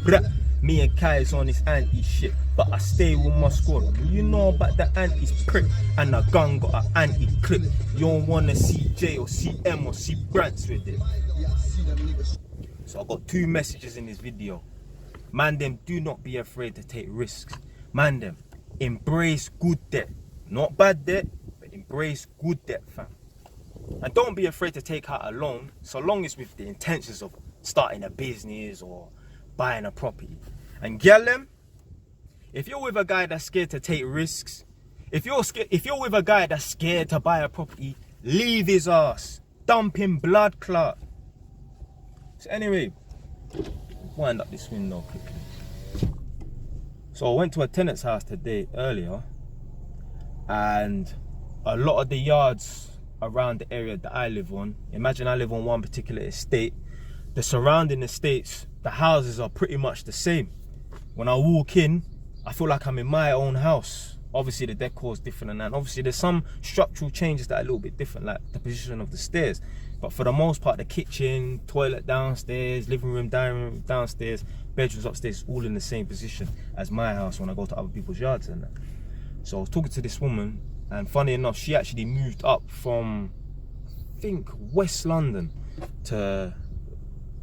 Bruh. Me and Kai is on this anti shit, but I stay with my squad. You know about the anti's prick, and a gun got an anti clip. You don't wanna see J or see M or see Brants with it. So I got two messages in this video. Man them, do not be afraid to take risks. Man them, embrace good debt. Not bad debt, but embrace good debt, fam. And don't be afraid to take out a loan, so long as with the intentions of starting a business or buying a property. And girl them, if you're with a guy that's scared to take risks, if you're with a guy that's scared to buy a property, leave his ass. Dump him, blood clot. So anyway, wind up this window quickly. So I went to a tenant's house today earlier, and a lot of the yards around the area that I live on, imagine I live on one particular estate, the surrounding estates, the houses are pretty much the same. When I walk in, I feel like I'm in my own house. Obviously the decor is different and that. Obviously there's some structural changes that are a little bit different, like the position of the stairs. But for the most part, the kitchen, toilet downstairs, living room, dining room downstairs, bedrooms upstairs, all in the same position as my house when I go to other people's yards and that. So I was talking to this woman, and funny enough, she actually moved up from, I think, West London to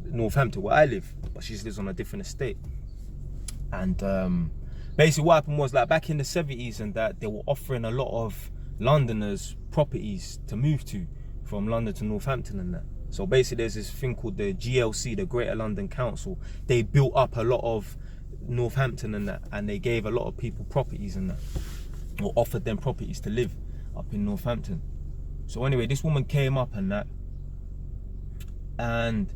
Northampton, where I live, but she lives on a different estate. And basically what happened was, like, back in the 70s and that, they were offering a lot of Londoners properties to move to from London to Northampton and that. So basically there's this thing called the GLC, the Greater London Council. They built up a lot of Northampton and that, and they gave a lot of people properties and that, or offered them properties to live up in Northampton. So anyway, this woman came up and that, and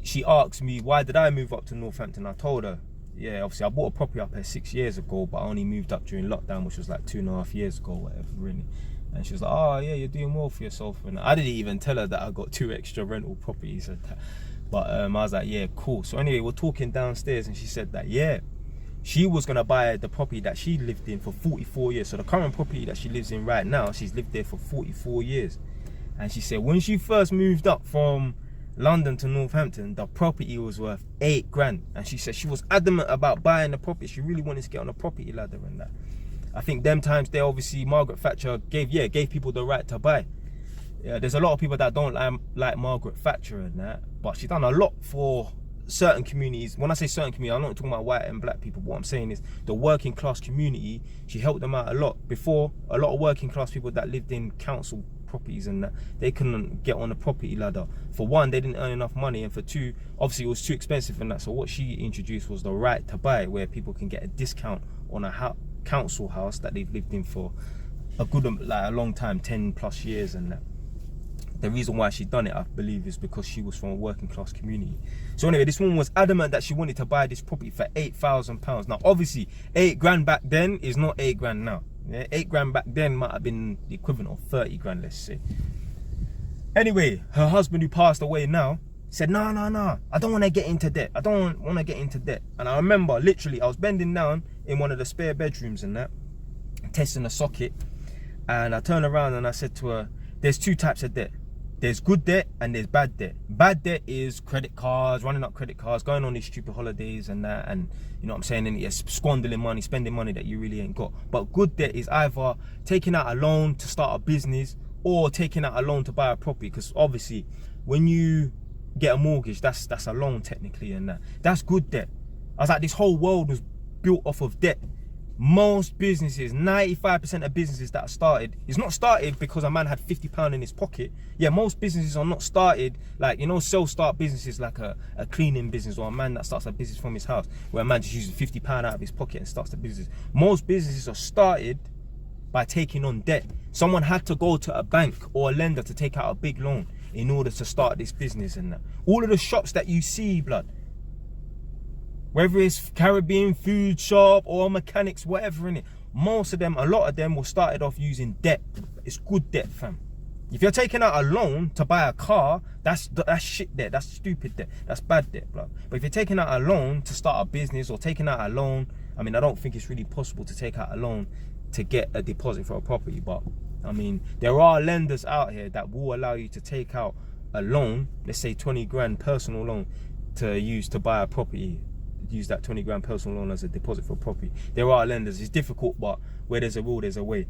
she asked me, why did I move up to Northampton? I told her, yeah, obviously I bought a property up here 6 years ago, but I only moved up during lockdown, which was like 2.5 years ago, whatever, really. And she was like, oh yeah, you're doing well for yourself. And I didn't even tell her that I got 2 extra rental properties and that. But I was like, yeah, cool. So anyway, we're talking downstairs, and she said that, yeah, she was gonna buy the property that she lived in for 44 years. So the current property that she lives in right now, she's lived there for 44 years. And she said when she first moved up from London to Northampton, the property was worth 8 grand. And she said she was adamant about buying the property. She really wanted to get on a property ladder and that. I think them times there, obviously Margaret Thatcher gave people the right to buy. Yeah, there's a lot of people that don't like Margaret Thatcher and that, but she's done a lot for certain communities. When I say certain communities, I'm not talking about white and black people. What I'm saying is the working class community, she helped them out a lot. Before, a lot of working class people that lived in council properties and that, they couldn't get on the property ladder. For one, they didn't earn enough money, and for two, obviously it was too expensive and that. So what she introduced was the right to buy, where people can get a discount on a council house that they've lived in for a good, like, a long time, 10+ years and that. The reason why she done it, I believe, is because she was from a working class community. So anyway, this woman was adamant that she wanted to buy this property for £8,000. Now, obviously, 8 grand back then is not 8 grand now. Yeah, 8 grand back then might have been the equivalent of 30 grand, let's say. Anyway, her husband, who passed away now, said, no, I don't want to get into debt. I don't want to get into debt. And I remember, literally, I was bending down in one of the spare bedrooms and that, testing a socket. And I turned around and I said to her, there's 2 types of debt. There's good debt and there's bad debt. Bad debt is credit cards, running up credit cards, going on these stupid holidays and that, and you know what I'm saying, and it's squandering money, spending money that you really ain't got. But good debt is either taking out a loan to start a business or taking out a loan to buy a property, because obviously when you get a mortgage, that's a loan technically, and that's good debt. I was like, this whole world was built off of debt. Most businesses, 95% of businesses that are started, it's not started because a man had £50 in his pocket. Yeah, most businesses are not started like, you know, self-start businesses like a cleaning business, or a man that starts a business from his house, where a man just uses £50 out of his pocket and starts the business. Most businesses are started by taking on debt. Someone had to go to a bank or a lender to take out a big loan in order to start this business and that. All of the shops that you see, blood, whether it's Caribbean food shop or mechanics, whatever in it, most of them, a lot of them, will started off using debt. It's good debt, fam. If you're taking out a loan to buy a car, that's shit debt. That's stupid debt. That's bad debt, bro. But if you're taking out a loan to start a business, or taking out a loan, I mean, I don't think it's really possible to take out a loan to get a deposit for a property. But I mean, there are lenders out here that will allow you to take out a loan, let's say 20 grand personal loan, to use to buy a property. use that 20 grand personal loan as a deposit for property. There are lenders. It's difficult, but where there's a will, there's a way.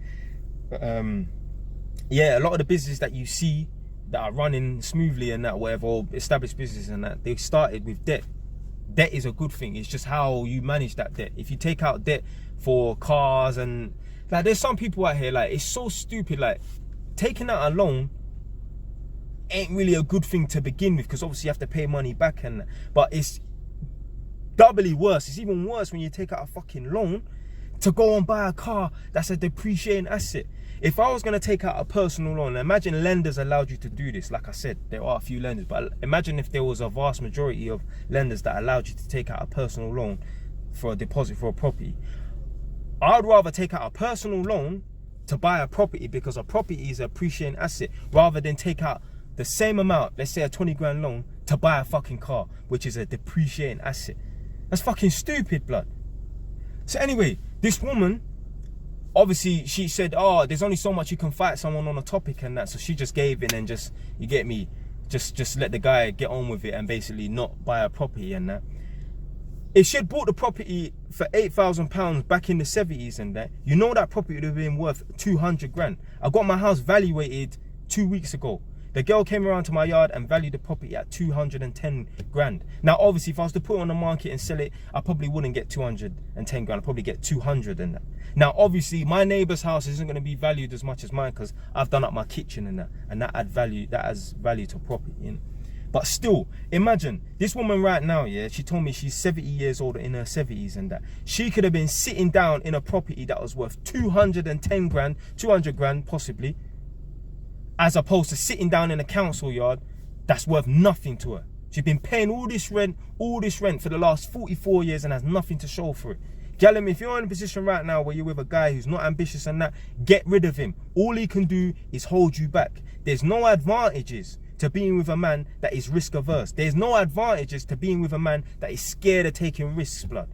Yeah, a lot of the businesses that you see that are running smoothly and that, whatever, or established businesses and that, they started with debt. Debt is a good thing. It's just how you manage that debt. If you take out debt for cars and like, there's some people out here, like, it's so stupid. Like, taking out a loan ain't really a good thing to begin with, because obviously you have to pay money back and that. But it's doubly worse. It's even worse when you take out a fucking loan to go and buy a car that's a depreciating asset. If I was going to take out a personal loan, imagine lenders allowed you to do this. Like I said, there are a few lenders, but imagine if there was a vast majority of lenders that allowed you to take out a personal loan for a deposit for a property. I'd rather take out a personal loan to buy a property, because a property is an appreciating asset, rather than take out the same amount, let's say a 20 grand loan, to buy a fucking car, which is a depreciating asset. That's fucking stupid, blood. So anyway, this woman, obviously she said, oh, there's only so much you can fight someone on a topic and that, so she just gave in and just, you get me, just let the guy get on with it and basically not buy a property and that. If she had bought the property for £8,000 back in the 70s and that, you know that property would have been worth 200 grand. I got my house valuated 2 weeks ago. The girl came around to my yard and valued the property at 210 grand. Now, obviously, if I was to put it on the market and sell it, I probably wouldn't get 210 grand. I'd probably get 200 and that. Now, obviously, my neighbour's house isn't going to be valued as much as mine, because I've done up my kitchen and that adds value to property. You know? But still, imagine this woman right now, yeah, she told me she's 70 years old, in her 70s and that. She could have been sitting down in a property that was worth 210 grand, 200 grand possibly, as opposed to sitting down in a council yard that's worth nothing to her. She's been paying all this rent for the last 44 years and has nothing to show for it. Gallum, if you're in a position right now where you're with a guy who's not ambitious and that, get rid of him. All he can do is hold you back. There's no advantages to being with a man that is risk averse. There's no advantages to being with a man that is scared of taking risks, blood.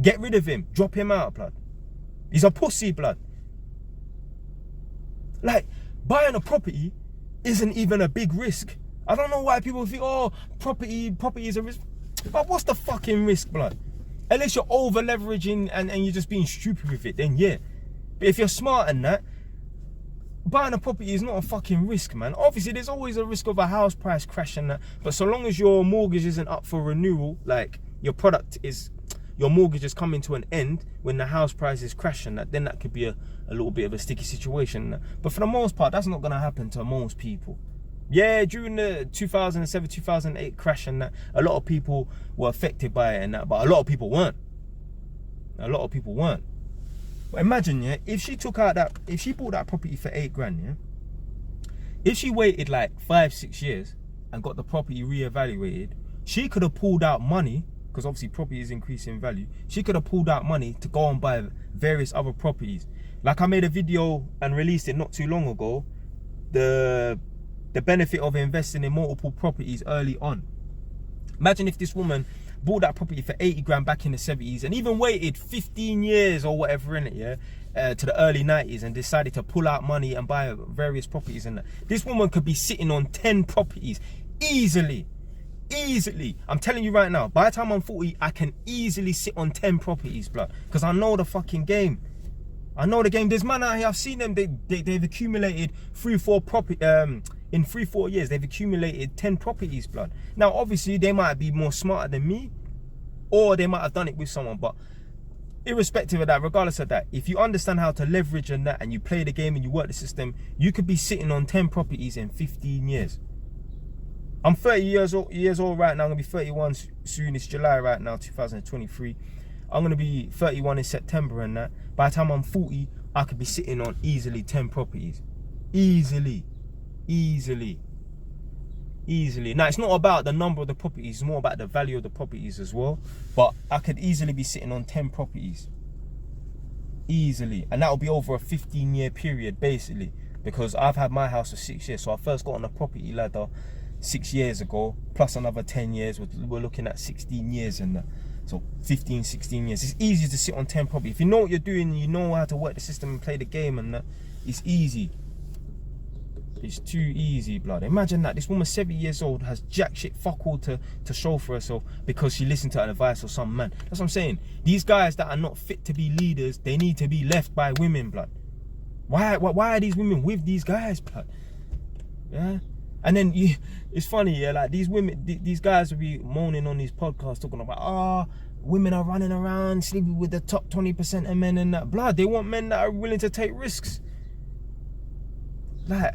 Get rid of him. Drop him out, blood. He's a pussy, blood. Like, buying a property isn't even a big risk. I don't know why people think, oh, property is a risk. But what's the fucking risk, blood? Unless you're over leveraging and you're just being stupid with it, then yeah. But if you're smart in that, buying a property is not a fucking risk, man. Obviously, there's always a risk of a house price crash and that. But so long as your mortgage isn't up for renewal, like your mortgage is coming to an end when the house price is crashing, that, then that could be a little bit of a sticky situation. But for the most part, that's not going to happen to most people. Yeah, during the 2007, 2008 crash and that, a lot of people were affected by it and that, but a lot of people weren't. But imagine, yeah, if she bought that property for 8 grand, yeah, if she waited like 5-6 years and got the property reevaluated, she could have pulled out money, because obviously property is increasing in value. She could have pulled out money to go and buy various other properties. Like I made a video and released it not too long ago, the benefit of investing in multiple properties early on. Imagine if this woman bought that property for 80 grand back in the 70s and even waited 15 years or whatever in it, yeah, to the early 90s, and decided to pull out money and buy various properties. And this woman could be sitting on 10 properties easily. I'm telling you right now, by the time I'm 40, I can easily sit on 10 properties, blood, because I know the fucking game. There's man out here, I've seen them, they've accumulated 3-4 property in 3-4 years, they've accumulated 10 properties, blood. Now obviously they might be more smarter than me, or they might have done it with someone, but irrespective of that, regardless of that, if you understand how to leverage and that, and you play the game and you work the system, you could be sitting on 10 properties in 15 years. I'm 30 years old right now. I'm going to be 31 soon. It's July right now, 2023. I'm going to be 31 in September and that. By the time I'm 40, I could be sitting on easily 10 properties. Easily. Now, it's not about the number of the properties. It's more about the value of the properties as well. But I could easily be sitting on 10 properties. Easily. And that will be over a 15-year period, basically. Because I've had my house for 6 years. So I first got on the property ladder 6 years ago, plus another 10 years. We're looking at 16 years and that. So 15, 16 years. It's easy to sit on 10 properties. If you know what you're doing, you know how to work the system and play the game and that, it's easy. It's too easy, blood. Imagine that. This woman, 70 years old, has jack shit fuck all to show for herself because she listened to an advice of some man. That's what I'm saying. These guys that are not fit to be leaders, they need to be left by women, blood. Why are these women with these guys, blood? Yeah? And then it's funny, yeah, like these women, these guys will be moaning on these podcasts talking about, women are running around sleeping with the top 20% of men and that. Blood, they want men that are willing to take risks. Like,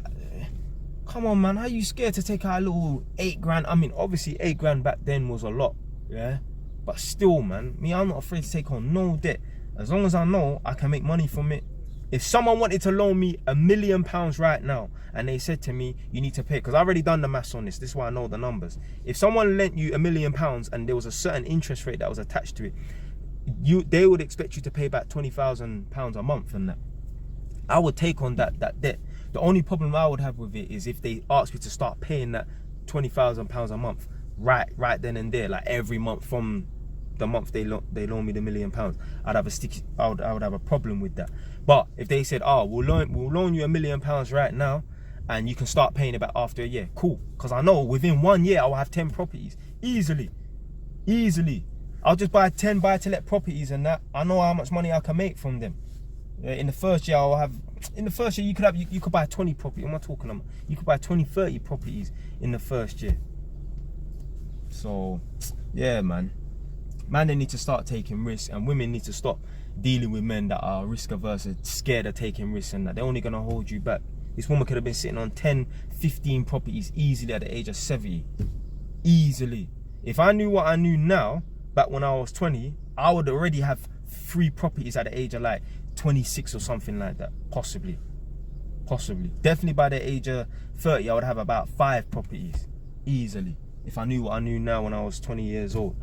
come on, man, how you scared to take out a little 8 grand? I mean, obviously 8 grand back then was a lot, yeah? But still, man, I'm not afraid to take on no debt. As long as I know I can make money from it. If someone wanted to loan me £1 million right now and they said to me, you need to pay, because I've already done the maths on this is why I know the numbers. If someone lent you £1 million and there was a certain interest rate that was attached to it, they would expect you to pay back £20,000 a month and that. I would take on that debt. The only problem I would have with it is if they asked me to start paying that £20,000 a month right then and there, like every month from the month they loan me the £1 million, I would have a problem with that. But if they said, we'll loan you £1 million right now, and you can start paying it back after a year, cool. Because I know within 1 year I'll have 10 properties easily. I'll just buy 10 buy-to-let properties and that. I know how much money I can make from them. In the first year you could buy 20 properties. I'm not talking about, you could buy 20, 30 properties in the first year. So yeah, man, they need to start taking risks, and women need to stop dealing with men that are risk averse and scared of taking risks, and that they're only gonna hold you back. This woman could have been sitting on 10, 15 properties easily at the age of 70. Easily. If I knew what I knew now, back when I was 20, I would already have 3 properties at the age of like 26 or something like that. Possibly. Definitely by the age of 30, I would have about 5 properties. Easily. If I knew what I knew now when I was 20 years old.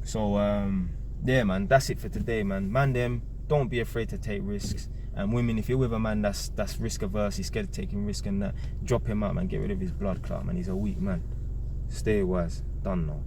So, yeah, man, that's it for today, man. Man, them, don't be afraid to take risks. And women, if you're with a man that's risk averse, he's scared of taking risk and that, drop him out, man. Get rid of his blood clot, man. He's a weak man. Stay wise. Done now.